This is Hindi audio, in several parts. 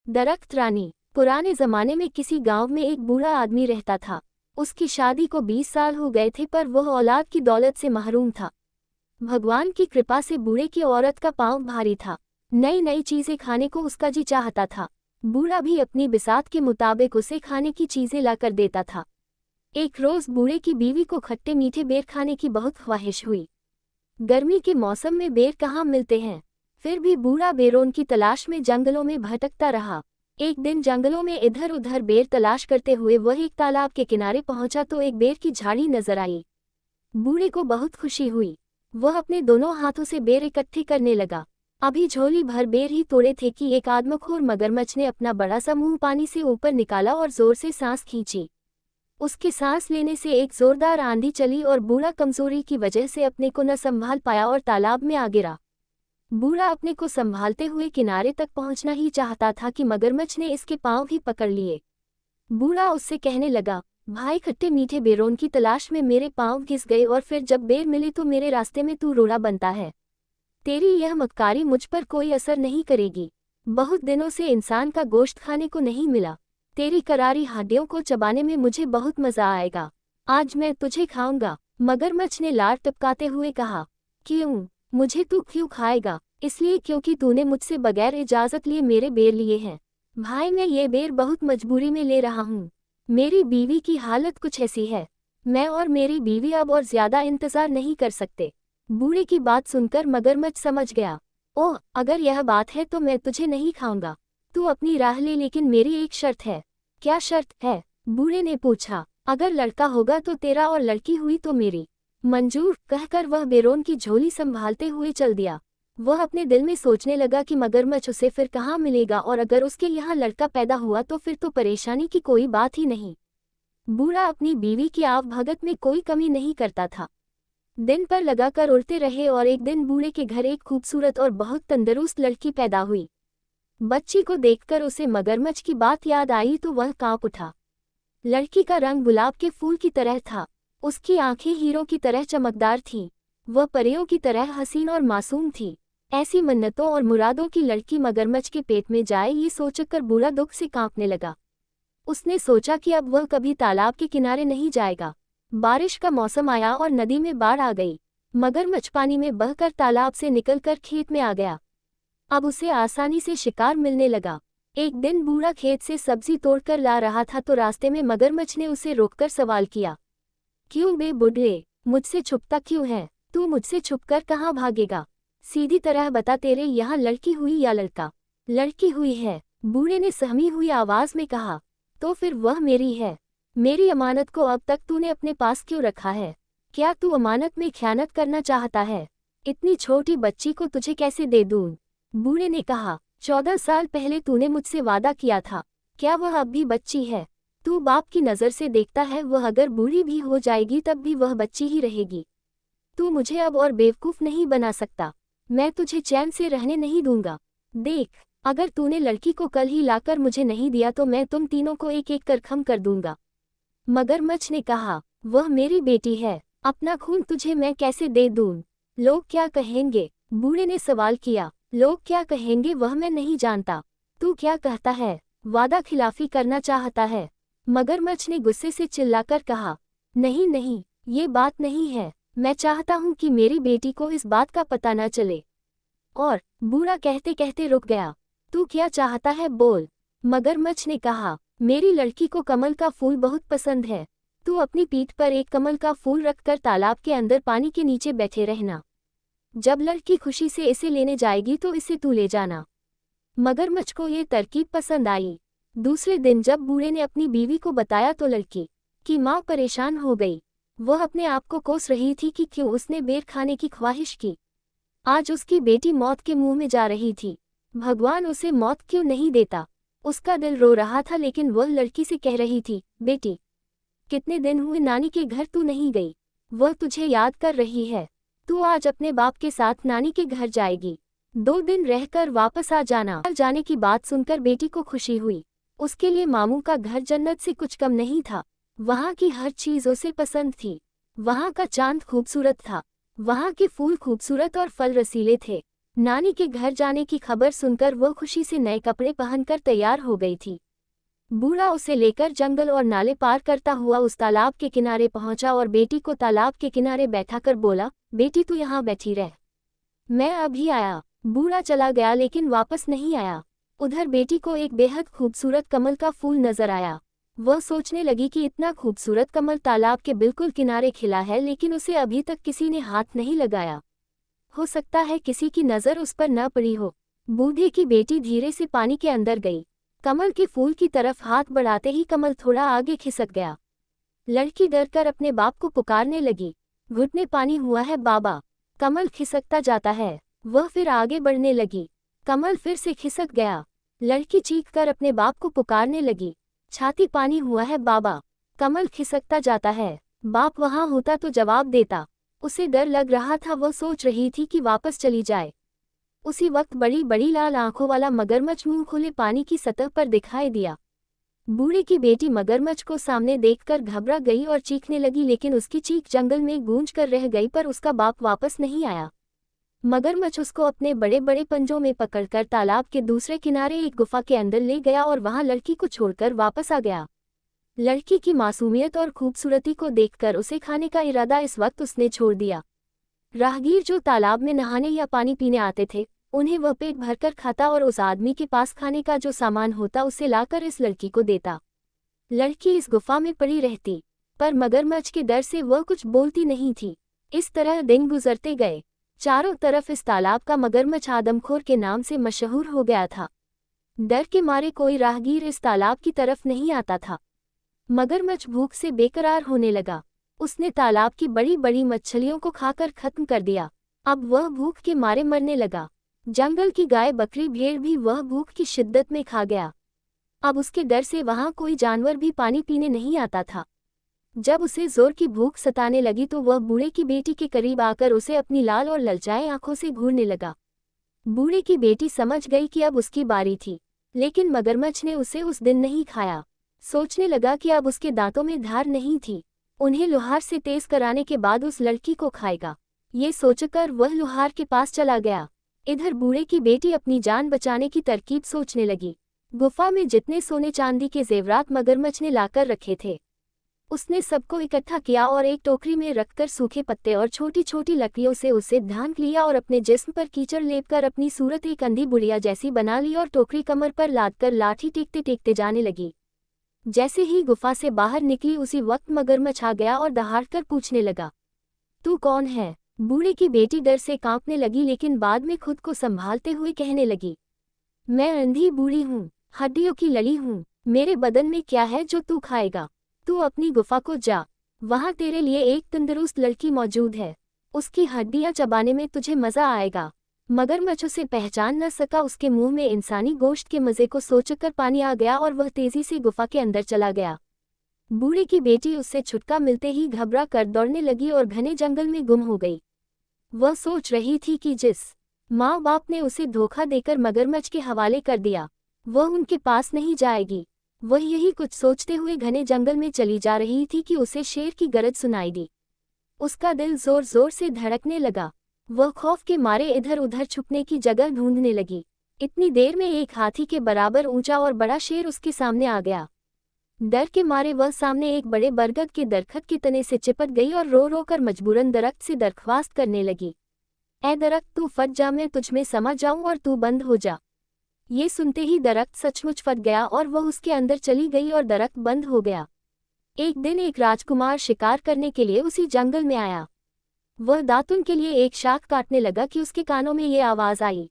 दरख्त रानी। पुराने जमाने में किसी गांव में एक बूढ़ा आदमी रहता था। उसकी शादी को 20 साल हो गए थे, पर वह औलाद की दौलत से महरूम था। भगवान की कृपा से बूढ़े की औरत का पांव भारी था। नई नई चीजें खाने को उसका जी चाहता था। बूढ़ा भी अपनी बिसात के मुताबिक उसे खाने की चीजें लाकर देता था। एक रोज बूढ़े की बीवी को खट्टे मीठे बेर खाने की बहुत ख्वाहिश हुई। गर्मी के मौसम में बेर कहाँ मिलते हैं। फिर भी बूढ़ा बेरों की तलाश में जंगलों में भटकता रहा। एक दिन जंगलों में इधर उधर बेर तलाश करते हुए वह एक तालाब के किनारे पहुंचा तो एक बेर की झाड़ी नजर आई। बूढ़े को बहुत खुशी हुई। वह अपने दोनों हाथों से बेर इकट्ठे करने लगा। अभी झोली भर बेर ही तोड़े थे कि एक आदमखोर मगरमच्छ ने अपना बड़ा सा मुंह पानी से ऊपर निकाला और जोर से सांस खींची। उसके सांस लेने से एक जोरदार आंधी चली और बूढ़ा कमजोरी की वजह से अपने को न संभाल पाया और तालाब में आ गिरा। बूढ़ा अपने को संभालते हुए किनारे तक पहुंचना ही चाहता था कि मगरमच्छ ने इसके पांव भी पकड़ लिए। बूढ़ा उससे कहने लगा, भाई, खट्टे मीठे बेरों की तलाश में मेरे पांव घिस गए और फिर जब बेर मिली तो मेरे रास्ते में तू रोड़ा बनता है। तेरी यह मक्कारी मुझ पर कोई असर नहीं करेगी। बहुत दिनों से इंसान का गोश्त खाने को नहीं मिला। तेरी करारी हड्डियों को चबाने में मुझे बहुत मजा आएगा। आज मैं तुझे खाऊंगा। मगरमच्छ ने लार टपकाते हुए कहा। क्यों? मुझे तू क्यों खाएगा? इसलिए क्योंकि तूने मुझसे बगैर इजाजत लिए मेरे बेर लिए हैं। भाई, मैं ये बेर बहुत मजबूरी में ले रहा हूँ। मेरी बीवी की हालत कुछ ऐसी है। मैं और मेरी बीवी अब और ज्यादा इंतजार नहीं कर सकते। बूढ़े की बात सुनकर मगरमच्छ समझ गया। ओह, अगर यह बात है तो मैं तुझे नहीं खाऊंगा। तू अपनी राह ले, लेकिन मेरी एक शर्त है। क्या शर्त है? बूढ़े ने पूछा। अगर लड़का होगा तो तेरा और लड़की हुई तो मेरी। मंजूर, कहकर वह बेरों की झोली संभालते हुए चल दिया। वह अपने दिल में सोचने लगा कि मगरमच्छ उसे फिर कहाँ मिलेगा और अगर उसके यहाँ लड़का पैदा हुआ तो फिर तो परेशानी की कोई बात ही नहीं। बूढ़ा अपनी बीवी की आवभगत में कोई कमी नहीं करता था। दिन पर लगाकर उड़ते रहे और एक दिन बूढ़े के घर एक खूबसूरत और बहुत तंदुरुस्त लड़की पैदा हुई। बच्ची को देखकर उसे मगरमच्छ की बात याद आई तो वह कांप उठा। लड़की का रंग गुलाब के फूल की तरह था। उसकी आंखें हीरों की तरह चमकदार थीं। वह परियों की तरह हसीन और मासूम थी। ऐसी मन्नतों और मुरादों की लड़की मगरमच्छ के पेट में जाए, ये सोचकर बूढ़ा दुख से कांपने लगा। उसने सोचा कि अब वह कभी तालाब के किनारे नहीं जाएगा। बारिश का मौसम आया और नदी में बाढ़ आ गई। मगरमच्छ पानी में बहकर तालाब से निकलकर खेत में आ गया। अब उसे आसानी से शिकार मिलने लगा। एक दिन बूढ़ा खेत से सब्जी तोड़कर ला रहा था तो रास्ते में मगरमच्छ ने उसे रोककर सवाल किया। क्यों बे बूढ़े, मुझसे छुपता क्यों है? तू मुझसे छुपकर कहाँ भागेगा? सीधी तरह बता, तेरे यहाँ लड़की हुई या लड़का? लड़की हुई है, बूढ़े ने सहमी हुई आवाज में कहा। तो फिर वह मेरी है। मेरी अमानत को अब तक तूने अपने पास क्यों रखा है? क्या तू अमानत में खयानत करना चाहता है? इतनी छोटी बच्ची को तुझे कैसे दे दूं? बूढ़े ने कहा, 14 साल पहले तूने मुझसे वादा किया था। क्या वह अब भी बच्ची है? तू बाप की नज़र से देखता है, वह अगर बूढ़ी भी हो जाएगी तब भी वह बच्ची ही रहेगी। तू मुझे अब और बेवकूफ़ नहीं बना सकता। मैं तुझे चैन से रहने नहीं दूंगा। देख, अगर तूने लड़की को कल ही लाकर मुझे नहीं दिया तो मैं तुम तीनों को एक एक कर खत्म कर दूंगा। मगरमच्छ ने कहा, वह मेरी बेटी है, अपना खून तुझे मैं कैसे दे दूं? लोग क्या कहेंगे? बूढ़े ने सवाल किया। लोग क्या कहेंगे वह मैं नहीं जानता। तू क्या कहता है? वादा खिलाफी करना चाहता है? मगरमच्छ ने गुस्से से चिल्लाकर कहा, नहीं नहीं, ये बात नहीं है। मैं चाहता हूँ कि मेरी बेटी को इस बात का पता न चले। और बूढ़ा कहते कहते रुक गया। तू क्या चाहता है, बोल। मगरमच्छ ने कहा, मेरी लड़की को कमल का फूल बहुत पसंद है। तू अपनी पीठ पर एक कमल का फूल रखकर तालाब के अंदर पानी के नीचे बैठे रहना। जब लड़की खुशी से इसे लेने जाएगी तो इसे तू ले जाना। मगरमच्छ को ये तरकीब पसंद आई। दूसरे दिन जब बूढ़े ने अपनी बीवी को बताया तो लड़की की माँ परेशान हो गई। वह अपने आप को कोस रही थी कि क्यों उसने बेर खाने की ख्वाहिश की। आज उसकी बेटी मौत के मुंह में जा रही थी। भगवान उसे मौत क्यों नहीं देता? उसका दिल रो रहा था, लेकिन वह लड़की से कह रही थी, बेटी, कितने दिन हुए नानी के घर तू नहीं गई। वह तुझे याद कर रही है। तू आज अपने बाप के साथ नानी के घर जाएगी। 2 दिन रहकर वापस आ जाना। जाने की बात सुनकर बेटी को खुशी हुई। उसके लिए मामू का घर जन्नत से कुछ कम नहीं था। वहाँ की हर चीज उसे पसंद थी। वहाँ का चांद खूबसूरत था। वहाँ के फूल खूबसूरत और फल रसीले थे। नानी के घर जाने की खबर सुनकर वो खुशी से नए कपड़े पहनकर तैयार हो गई थी। बूढ़ा उसे लेकर जंगल और नाले पार करता हुआ उस तालाब के किनारे पहुंचा और बेटी को तालाब के किनारे बैठाकर बोला, बेटी तू यहाँ बैठी रह, मैं अभी आया। बूढ़ा चला गया लेकिन वापस नहीं आया। उधर बेटी को एक बेहद खूबसूरत कमल का फूल नजर आया। वह सोचने लगी कि इतना खूबसूरत कमल तालाब के बिल्कुल किनारे खिला है, लेकिन उसे अभी तक किसी ने हाथ नहीं लगाया। हो सकता है किसी की नज़र उस पर न पड़ी हो। बूढ़े की बेटी धीरे से पानी के अंदर गई। कमल के फूल की तरफ हाथ बढ़ाते ही कमल थोड़ा आगे खिसक गया। लड़की डरकर अपने बाप को पुकारने लगी, घुटने पानी हुआ है बाबा। कमल खिसकता जाता है। वह फिर आगे बढ़ने लगी। कमल फिर से खिसक गया। लड़की चीखकर अपने बाप को पुकारने लगी, छाती पानी हुआ है बाबा। कमल खिसकता जाता है। बाप वहां होता तो जवाब देता। उसे डर लग रहा था। वह सोच रही थी कि वापस चली जाए। उसी वक्त बड़ी बड़ी लाल आंखों वाला मगरमच्छ मुंह खुले पानी की सतह पर दिखाई दिया। बूढ़े की बेटी मगरमच्छ को सामने देखकर घबरा गई और चीखने लगी, लेकिन उसकी चीख जंगल में गूंज कर रह गई। पर उसका बाप वापस नहीं आया। मगरमच्छ उसको अपने बड़े बड़े पंजों में पकड़कर तालाब के दूसरे किनारे एक गुफा के अंदर ले गया और वहां लड़की को छोड़कर वापस आ गया। लड़की की मासूमियत और खूबसूरती को देखकर उसे खाने का इरादा इस वक्त उसने छोड़ दिया। राहगीर जो तालाब में नहाने या पानी पीने आते थे, उन्हें वह पेट भरकर खाता और उस आदमी के पास खाने का जो सामान होता उसे लाकर इस लड़की को देता। लड़की इस गुफा में पड़ी रहती, पर मगरमच्छ के डर से वह कुछ बोलती नहीं थी। इस तरह दिन गुजरते गए। चारों तरफ इस तालाब का मगरमच्छ आदमखोर के नाम से मशहूर हो गया था। डर के मारे कोई राहगीर इस तालाब की तरफ नहीं आता था। मगरमच्छ भूख से बेकरार होने लगा। उसने तालाब की बड़ी बड़ी मछलियों को खाकर खत्म कर दिया। अब वह भूख के मारे मरने लगा। जंगल की गाय बकरी भेड़ भी वह भूख की शिद्दत में खा गया। अब उसके डर से वहां कोई जानवर भी पानी पीने नहीं आता था। जब उसे जोर की भूख सताने लगी तो वह बूढ़े की बेटी के करीब आकर उसे अपनी लाल और ललचाए आंखों से घूरने लगा। बूढ़े की बेटी समझ गई कि अब उसकी बारी थी, लेकिन मगरमच्छ ने उसे उस दिन नहीं खाया। सोचने लगा कि अब उसके दांतों में धार नहीं थी, उन्हें लोहार से तेज कराने के बाद उस लड़की को खाएगा। ये सोचकर वह लोहार के पास चला गया। इधर बूढ़े की बेटी अपनी जान बचाने की तरकीब सोचने लगी। गुफा में जितने सोने चांदी के जेवरात मगरमच्छ ने लाकर रखे थे, उसने सबको इकट्ठा किया और एक टोकरी में रखकर सूखे पत्ते और छोटी छोटी लकड़ियों से उसे ढांक लिया और अपने जिस्म पर कीचड़ लेपकर अपनी सूरत एक अंधी बुढ़िया जैसी बना ली और टोकरी कमर पर लादकर लाठी टेकते टेकते जाने लगी। जैसे ही गुफा से बाहर निकली उसी वक्त मगरमच्छ आ गया और दहाड़कर पूछने लगा, तू कौन है? बूढ़े की बेटी डर से कांपने लगी, लेकिन बाद में खुद को संभालते हुए कहने लगी, मैं अंधी बूढ़ी हूँ, हड्डियों की लड़ी हूँ। मेरे बदन में क्या है जो तू खाएगा? तू अपनी गुफा को जा, वहां तेरे लिए एक तंदुरुस्त लड़की मौजूद है, उसकी हड्डियां चबाने में तुझे मजा आएगा। मगरमच्छ उसे पहचान न सका। उसके मुंह में इंसानी गोश्त के मजे को सोचकर पानी आ गया और वह तेजी से गुफा के अंदर चला गया। बूढ़े की बेटी उससे छुटका मिलते ही घबरा कर दौड़ने लगी और घने जंगल में गुम हो गई। वह सोच रही थी कि जिस माँ बाप ने उसे धोखा देकर मगरमच्छ के हवाले कर दिया, वह उनके पास नहीं जाएगी। वह यही कुछ सोचते हुए घने जंगल में चली जा रही थी कि उसे शेर की गरज सुनाई दी। उसका दिल जोर जोर से धड़कने लगा। वह खौफ के मारे इधर उधर छुपने की जगह ढूंढने लगी। इतनी देर में एक हाथी के बराबर ऊंचा और बड़ा शेर उसके सामने आ गया। डर के मारे वह सामने एक बड़े बरगद के दरख्त के तने से चिपट गई और रो रो कर मजबूरन दरख्त से दरख्वास्त करने लगी, ऐ दरख्त तू फट जा, मैं तुझ में समा जाऊं और तू बंद हो जा। ये सुनते ही दरख्त सचमुच फट गया और वह उसके अंदर चली गई और दरख्त बंद हो गया। एक दिन एक राजकुमार शिकार करने के लिए उसी जंगल में आया। वह दातुन के लिए एक शाख काटने लगा कि उसके कानों में ये आवाज आई,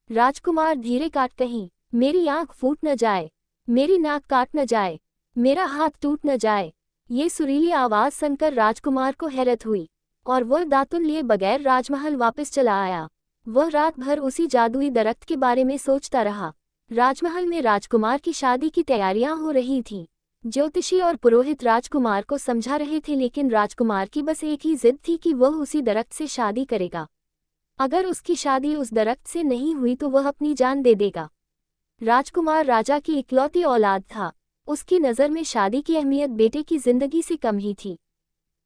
राजकुमार धीरे काट, कहीं मेरी आंख फूट न जाए, मेरी नाक काट न जाए, मेरा हाथ टूट न जाए। ये सुरीली आवाज सुनकर राजकुमार को हैरत हुई और वह दातुन लिए बगैर राजमहल वापस चला आया। वह रात भर उसी जादुई दरख्त के बारे में सोचता रहा। राजमहल में राजकुमार की शादी की तैयारियां हो रही थीं। ज्योतिषी और पुरोहित राजकुमार को समझा रहे थे, लेकिन राजकुमार की बस एक ही जिद थी कि वह उसी दरख्त से शादी करेगा। अगर उसकी शादी उस दरख्त से नहीं हुई तो वह अपनी जान दे देगा। राजकुमार राजा की इकलौती औलाद था। उसकी नज़र में शादी की अहमियत बेटे की जिंदगी से कम ही थी।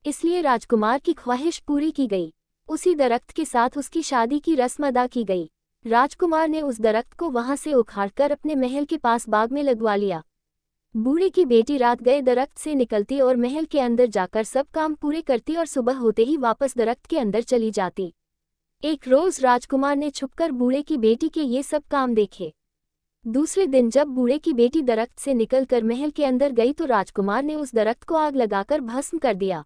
इसलिए राजकुमार की ख्वाहिश पूरी की गई। उसी दरख्त के साथ उसकी शादी की रस्म अदा की गई। राजकुमार ने उस दरख्त को वहां से उखाड़कर अपने महल के पास बाग में लगवा लिया। बूढ़े की बेटी रात गए दरख्त से निकलती और महल के अंदर जाकर सब काम पूरे करती और सुबह होते ही वापस दरख्त के अंदर चली जाती। एक रोज राजकुमार ने छुपकर बूढ़े की बेटी के ये सब काम देखे। दूसरे दिन जब बूढ़े की बेटी दरख्त से निकलकर महल के अंदर गई तो राजकुमार ने उस दरख्त को आग लगाकर भस्म कर दिया।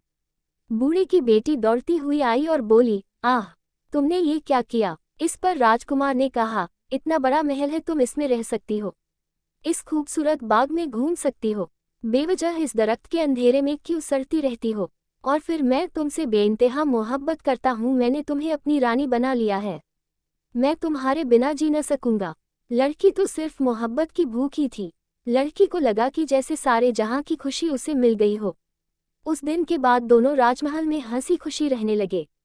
बूढ़े की बेटी दौड़ती हुई आई और बोली, आह, तुमने ये क्या किया? इस पर राजकुमार ने कहा, इतना बड़ा महल है, तुम इसमें रह सकती हो, इस खूबसूरत बाग में घूम सकती हो, बेवजह इस दरख्त के अंधेरे में क्यों सड़ती रहती हो? और फिर मैं तुमसे बेइंतहा मोहब्बत करता हूँ, मैंने तुम्हें अपनी रानी बना लिया है, मैं तुम्हारे बिना जी न सकूंगा। लड़की तो सिर्फ मोहब्बत की भूखी थी। लड़की को लगा कि जैसे सारे जहां की खुशी उसे मिल गई हो। उस दिन के बाद दोनों राजमहल में हंसी खुशी रहने लगे।